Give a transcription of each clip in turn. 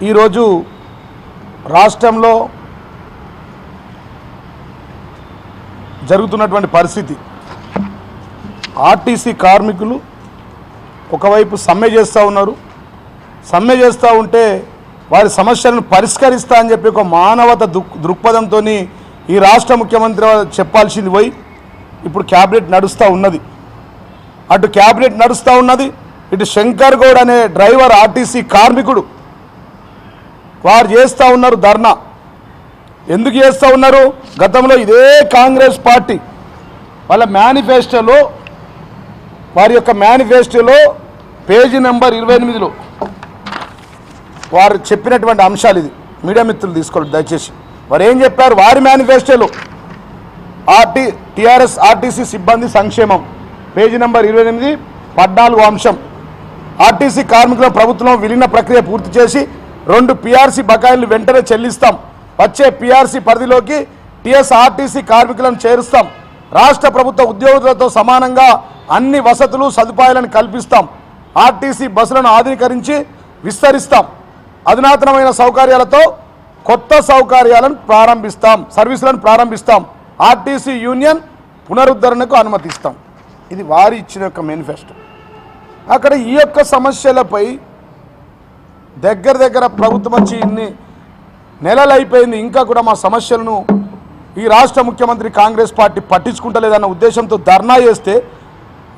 ఈరోజు రాష్ట్రంలో జరుగుతున్నటువంటి పరిస్థితి, ఆర్టీసీ కార్మికులు ఒకవైపు సమ్మె చేస్తూ ఉన్నారు. సమ్మె చేస్తూ ఉంటే వారి సమస్యలను పరిష్కరిస్తా అని చెప్పి ఒక మానవత దృక్పథంతో ఈ రాష్ట్ర ముఖ్యమంత్రి చెప్పాల్సింది పోయి ఇప్పుడు క్యాబినెట్ నడుస్తూ ఉన్నది. అటు క్యాబినెట్ నడుస్తూ ఉన్నది, ఇటు శంకర్ గౌడ్ అనే డ్రైవర్ ఆర్టీసీ కార్మికుడు వారు చేస్తూ ఉన్నారు ధర్నా. ఎందుకు చేస్తూ ఉన్నారు? గతంలో ఇదే కాంగ్రెస్ పార్టీ వాళ్ళ మేనిఫెస్టోలో, వారి యొక్క మేనిఫెస్టోలో పేజీ నెంబర్ 28లో వారు చెప్పినటువంటి అంశాలు ఇది. మీడియా మిత్రులు తీసుకోండి దయచేసి. వారు ఏం చెప్పారు? వారి మేనిఫెస్టోలో టీఆర్ఎస్ ఆర్టీసీ సిబ్బంది సంక్షేమం పేజీ నెంబర్ 28 14వ అంశం, ఆర్టీసీ కార్మికుల ప్రభుత్వం విలీన ప్రక్రియ పూర్తి చేసి 2 PRC బకాయిలు వెంటనే చెల్లిస్తాం. వచ్చే PRC పరిధిలోకి టీఎస్ఆర్టీసీ కార్మికులను చేరుస్తాం. రాష్ట్ర ప్రభుత్వ ఉద్యోగులతో సమానంగా అన్ని వసతులు సదుపాయాలను కల్పిస్తాం. ఆర్టీసీ బస్సులను ఆధునీకరించి విస్తరిస్తాం. అధునాతనమైన సౌకర్యాలతో కొత్త సౌకర్యాలను ప్రారంభిస్తాం, సర్వీసులను ప్రారంభిస్తాం. ఆర్టీసీ యూనియన్ పునరుద్ధరణకు అనుమతిస్తాం. ఇది వారి ఇచ్చిన యొక్క మేనిఫెస్టో. అక్కడ ఈ యొక్క సమస్యలపై దగ్గర ప్రభుత్వం వచ్చి ఇన్ని నెలలు అయిపోయింది, ఇంకా కూడా మా సమస్యలను ఈ రాష్ట్ర ముఖ్యమంత్రి కాంగ్రెస్ పార్టీ పట్టించుకుంటలేదన్న ఉద్దేశంతో ధర్నా చేస్తే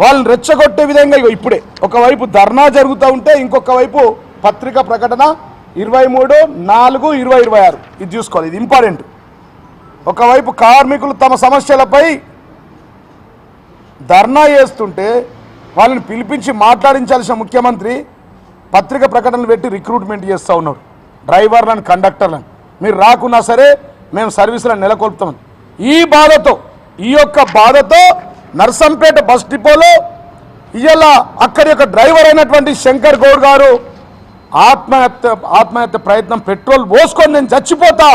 వాళ్ళని రెచ్చగొట్టే విధంగా ఇప్పుడే ఒకవైపు ధర్నా జరుగుతూ ఉంటే ఇంకొక వైపు పత్రికా ప్రకటన 23/4/2026 ఇది చూసుకోవాలి, ఇది ఇంపార్టెంట్. ఒకవైపు కార్మికులు తమ సమస్యలపై ధర్నా చేస్తుంటే వాళ్ళని పిలిపించి మాట్లాడించాల్సిన ముఖ్యమంత్రి పత్రిక ప్రకటనలు పెట్టి రిక్రూట్మెంట్ చేస్తూ ఉన్నారు డ్రైవర్లను, కండక్టర్లను. మీరు రాకున్నా సరే మేము సర్వీసులను నెలకొల్పుతామని. ఈ యొక్క బాధతో నర్సంపేట బస్ డిపోలో ఇవాళ అక్కడి యొక్క డ్రైవర్ అయినటువంటి శంకర్ గౌడ్ గారు ఆత్మహత్య ప్రయత్నం, పెట్రోల్ పోసుకొని నేను చచ్చిపోతా,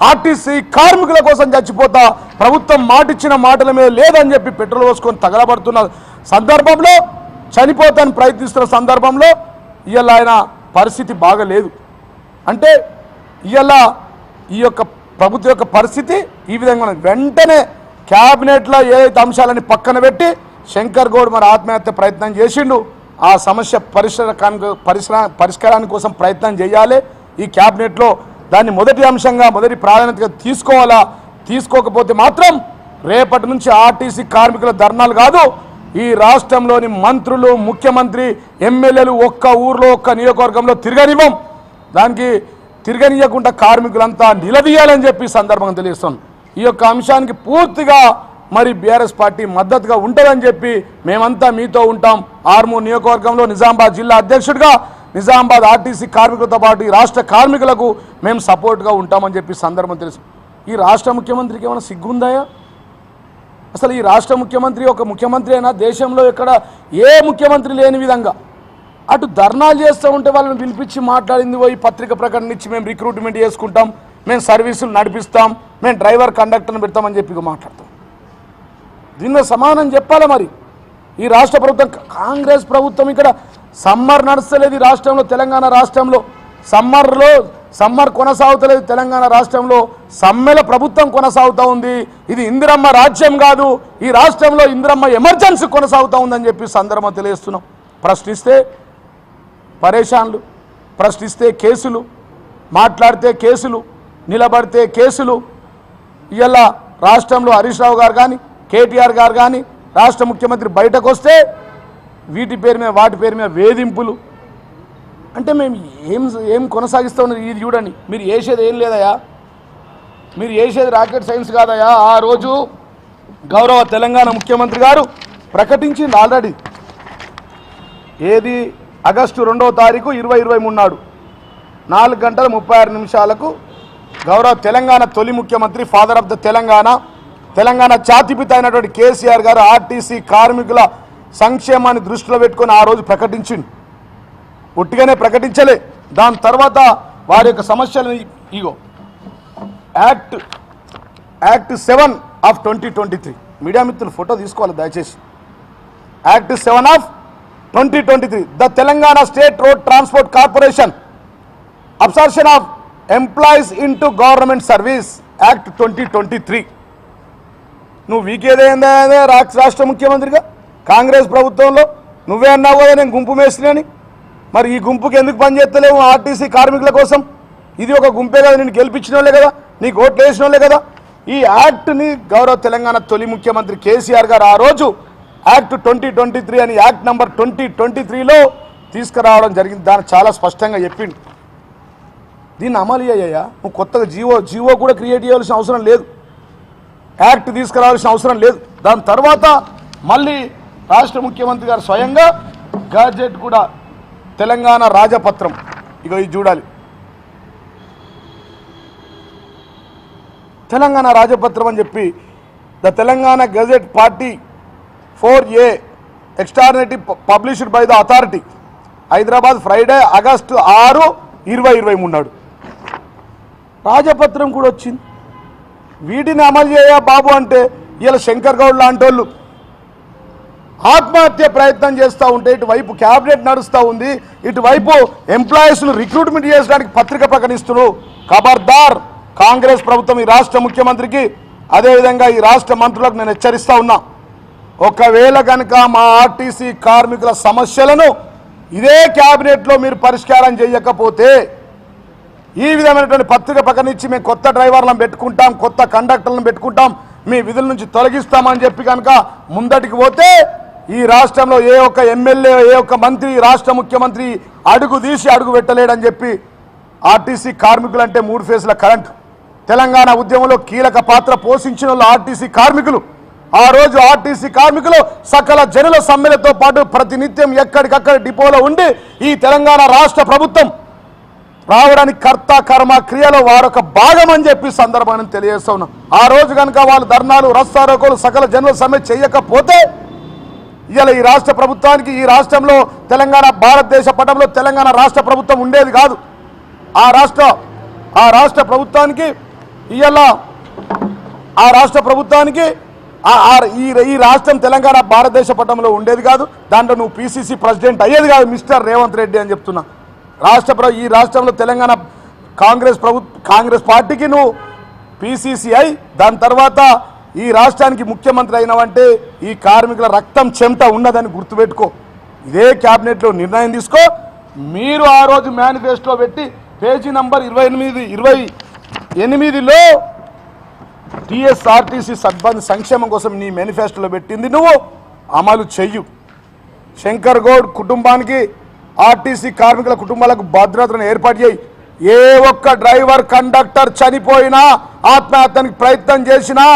ఆర్టీసీ కార్మికుల కోసం చచ్చిపోతా, ప్రభుత్వం మాటిచ్చిన మాటల మీద లేదని చెప్పి పెట్రోల్ పోసుకొని తగలబడుతున్న సందర్భంలో, చనిపోతాను ప్రయత్నిస్తున్న సందర్భంలో ఇవాళ ఆయన పరిస్థితి బాగలేదు. అంటే ఇవాళ ఈ యొక్క ప్రభుత్వం యొక్క పరిస్థితి ఈ విధంగా ఉన్నది. వెంటనే క్యాబినెట్లో ఏదైతే అంశాలని పక్కన పెట్టి శంకర్ గౌడ్ మరి ఆత్మహత్య ప్రయత్నం చేసిండు, ఆ సమస్య పరిష్కారాని కోసం ప్రయత్నం చేయాలి. ఈ క్యాబినెట్లో దాన్ని మొదటి అంశంగా, మొదటి ప్రాధాన్యతగా తీసుకోవాలా. తీసుకోకపోతే మాత్రం రేపటి నుంచి ఆర్టీసీ కార్మికుల ధర్నాలు కాదు, ఈ రాష్ట్రంలోని మంత్రులు, ముఖ్యమంత్రి, ఎమ్మెల్యేలు ఒక్క ఊర్లో, ఒక్క నియోజకవర్గంలో తిరగనివ్వం. దానికి తిరగనీయకుండా కార్మికులంతా నిలదీయాలని చెప్పి సందర్భంగా తెలియజేస్తాను. ఈ యొక్క అంశానికి పూర్తిగా మరి బీఆర్ఎస్ పార్టీ మద్దతుగా ఉంటుందని చెప్పి మేమంతా మీతో ఉంటాం. ఆర్మూర్ నియోజకవర్గంలో నిజామాబాద్ జిల్లా అధ్యక్షుడిగా నిజామాబాద్ ఆర్టీసీ కార్మికులతో పాటు ఈ రాష్ట్ర కార్మికులకు మేము సపోర్ట్గా ఉంటామని చెప్పి సందర్భం తెలుసు. ఈ రాష్ట్ర ముఖ్యమంత్రికి ఏమైనా సిగ్గుందాయా? అసలు ఈ రాష్ట్ర ముఖ్యమంత్రి ఒక ముఖ్యమంత్రి అయినా దేశంలో ఎక్కడ ఏ ముఖ్యమంత్రి లేని విధంగా అటు ధర్నాలు చేస్తూ ఉంటే వాళ్ళని పిలిపించి మాట్లాడింది పోయి పత్రిక ప్రకటన ఇచ్చి మేము రిక్రూట్మెంట్ చేసుకుంటాం, మేము సర్వీసులు నడిపిస్తాం, మేము డ్రైవర్ కండక్టర్ని పెడతామని చెప్పి మాట్లాడతాం. దీనిలో సమానం చెప్పాలి. మరి ఈ రాష్ట్ర ప్రభుత్వం, కాంగ్రెస్ ప్రభుత్వం ఇక్కడ సమ్మర్ నడుస్తలేదు ఈ రాష్ట్రంలో, తెలంగాణ రాష్ట్రంలో సమ్మర్ కొనసాగుతలేదు తెలంగాణ రాష్ట్రంలో, సమ్మెల ప్రభుత్వం కొనసాగుతూ ఉంది. ఇది ఇందిరమ్మ రాజ్యం కాదు, ఈ రాష్ట్రంలో ఇందిరమ్మ ఎమర్జెన్సీ కొనసాగుతూ ఉందని చెప్పి సందర్భం తెలియజేస్తున్నాం. ప్రశ్నిస్తే పరేషాన్లు, ప్రశ్నిస్తే కేసులు, మాట్లాడితే కేసులు, నిలబడితే కేసులు. ఇలా రాష్ట్రంలో హరీష్ రావు గారు కానీ, కేటీఆర్ గారు కానీ, రాష్ట్ర ముఖ్యమంత్రి బయటకు వస్తే వీటి పేరు మీద వాటి పేరు మీద వేధింపులు. అంటే మేము ఏం కొనసాగిస్తూ ఉన్నారు? ఇది చూడండి, మీరు చేసేది ఏం లేదయా, మీరు చేసేది రాకెట్ సైన్స్ కాదయా. ఆ రోజు గౌరవ తెలంగాణ ముఖ్యమంత్రి గారు ప్రకటించింది ఆల్రెడీ. ఏది? ఆగస్టు 2వ తారీఖు 2023 నాడు 4:36 గౌరవ తెలంగాణ తొలి ముఖ్యమంత్రి, ఫాదర్ ఆఫ్ ద తెలంగాణ జాతిపిత అయినటువంటి కేసీఆర్ గారు ఆర్టీసీ కార్మికుల సంక్షేమాన్ని దృష్టిలో పెట్టుకొని ఆ రోజు ప్రకటించింది. ఒట్టిగానే ప్రకటించలే. దాని తర్వాత వారి యొక్క సమస్యలను ఇగో యాక్ట్ 7 ఆఫ్ 2023, మీడియా మిత్రులు ఫోటో తీసుకోవాలి దయచేసి. Act 7 of 2023, the Telangana state road transport corporation absorption of employees into government service act 2023. నువ్వు వీకేదేందా రాష్ట్ర ముఖ్యమంత్రిగా కాంగ్రెస్ ప్రభుత్వంలో నువ్వే అన్నావు కదా నేను గుంపు మేస్త్రిని. మరి ఈ గుంపుకి ఎందుకు పనిచేస్తలేవు ఆర్టీసీ కార్మికుల కోసం? ఇది ఒక గుంపే కదా, నేను గెలిపించిన వాళ్ళే కదా, నీకు ఓట్లు వేసిన వాళ్ళే కదా. ఈ యాక్ట్ని గౌరవ తెలంగాణ తొలి ముఖ్యమంత్రి కేసీఆర్ గారు ఆ రోజు యాక్ట్ 2023 అని యాక్ట్ నంబర్ 2023లో తీసుకురావడం జరిగింది. దాన్ని చాలా స్పష్టంగా చెప్పిండు. దీన్ని అమలు అయ్యాయా, నువ్వు కొత్తగా జీవో కూడా క్రియేట్ చేయాల్సిన అవసరం లేదు, యాక్ట్ తీసుకురావాల్సిన అవసరం లేదు. దాని తర్వాత మళ్ళీ రాష్ట్ర ముఖ్యమంత్రి గారు స్వయంగా గజెట్ కూడా తెలంగాణ రాజపత్రం, ఇక ఇది చూడాలి, తెలంగాణ రాజపత్రం అని చెప్పి the Telangana gazette part 4A extraordinary published by the authority Hyderabad Friday August 6, 2023 నాడు రాజపత్రం కూడా వచ్చింది. వీటిని అమలు చేయ బాబు అంటే ఇలా శంకర్ గౌడ్ లాంటి వాళ్ళు ఆత్మహత్య ప్రయత్నం చేస్తూ ఉంటే ఇటువైపు క్యాబినెట్ నడుస్తూ ఉంది, ఇటువైపు ఎంప్లాయీస్ను రిక్రూట్మెంట్ చేయడానికి పత్రిక ప్రకటిస్తున్నారు. ఖబర్దార్ కాంగ్రెస్ ప్రభుత్వం, ఈ రాష్ట్ర ముఖ్యమంత్రికి అదేవిధంగా ఈ రాష్ట్ర మంత్రులకు నేను హెచ్చరిస్తూ ఉన్నా, ఒకవేళ కనుక మా ఆర్టీసీ కార్మికుల సమస్యలను ఇదే క్యాబినెట్లో మీరు పరిష్కారం చేయకపోతే ఈ విధమైనటువంటి పత్రిక ప్రకటించి మేము కొత్త డ్రైవర్లను పెట్టుకుంటాం, కొత్త కండక్టర్లను పెట్టుకుంటాం, మీ విధుల నుంచి తొలగిస్తామని చెప్పి కనుక ముందటికి పోతే ఈ రాష్ట్రంలో ఏ ఒక్క ఎమ్మెల్యే, ఏ ఒక్క మంత్రి, రాష్ట్ర ముఖ్యమంత్రి అడుగు తీసి అడుగు పెట్టలేడని చెప్పి ఆర్టీసీ కార్మికులు అంటే 3 ఫేజ్ల కరెంటు, తెలంగాణ ఉద్యమంలో కీలక పాత్ర పోషించిన వాళ్ళు ఆర్టీసీ కార్మికులు. ఆ రోజు ఆర్టీసీ కార్మికులు సకల జనుల సమ్మెలతో పాటు ప్రతినిత్యం ఎక్కడికక్కడ డిపోలో ఉండి ఈ తెలంగాణ రాష్ట్ర ప్రభుత్వం రావడానికి కర్త కర్మ క్రియలో వారొక భాగం అని చెప్పి సందర్భాన్ని తెలియజేస్తా ఉన్నాం. ఆ రోజు కనుక వాళ్ళు ధర్నాలు, రస్తారోకోలు, సకల జనుల సమ్మె చేయకపోతే ఇవాళ ఈ రాష్ట్ర ప్రభుత్వానికి, ఈ రాష్ట్రంలో తెలంగాణ భారతదేశ పటంలో తెలంగాణ రాష్ట్ర ప్రభుత్వం ఉండేది కాదు. ఆ రాష్ట్ర ప్రభుత్వానికి ఇవాళ ఈ రాష్ట్రం తెలంగాణ భారతదేశ పటంలో ఉండేది కాదు. దాంట్లో నువ్వు పిసిసి ప్రెసిడెంట్ అయ్యేది కాదు మిస్టర్ రేవంత్ రెడ్డి అని చెప్తున్నా. ఈ రాష్ట్రంలో తెలంగాణ కాంగ్రెస్ పార్టీకి నువ్వు పిసిసి అయి దాని తర్వాత ఈ రాష్ట్రానికి ముఖ్యమంత్రి అయినవంటే ఈ కార్మికుల రక్తం చెమట ఉన్నదని గుర్తుపెట్టుకో. ఇదే క్యాబినెట్లో నిర్ణయం తీసుకో. మీరు ఆ రోజు మేనిఫెస్టో పెట్టి పేజీ నంబర్ 28లో టీఎస్ఆర్టీసీ సిబ్బంది సంక్షేమం కోసం నీ మేనిఫెస్టోలో పెట్టింది నువ్వు అమలు చెయ్యు. శంకర్ గౌడ్ కుటుంబానికి, ఆర్టీసీ కార్మికుల కుటుంబాలకు భద్రతను ఏర్పాటు చేయి. ఏ ఒక్క డ్రైవర్, కండక్టర్ చనిపోయినా, ఆత్మహత్యానికి ప్రయత్నం చేసినా,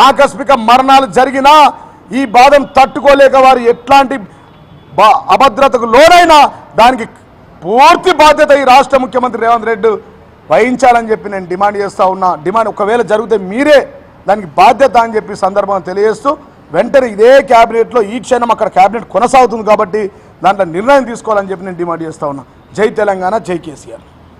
ఆకస్మిక మరణాలు జరిగినా ఈ బాధను తట్టుకోలేక వారు ఎట్లాంటి అభద్రతకు లోనైనా దానికి పూర్తి బాధ్యత ఈ రాష్ట్ర ముఖ్యమంత్రి రేవంత్ రెడ్డి వహించాలని చెప్పి నేను డిమాండ్ చేస్తూ ఉన్నా. డిమాండ్ ఒకవేళ జరిగితే మీరే దానికి బాధ్యత అని చెప్పి సందర్భంగా తెలియజేస్తూ వెంటనే ఇదే క్యాబినెట్లో ఈ క్షణం అక్కడ క్యాబినెట్ కొనసాగుతుంది కాబట్టి దాంట్లో నిర్ణయం తీసుకోవాలని చెప్పి నేను డిమాండ్ చేస్తూ ఉన్నా. జై తెలంగాణ, జై కేసీఆర్.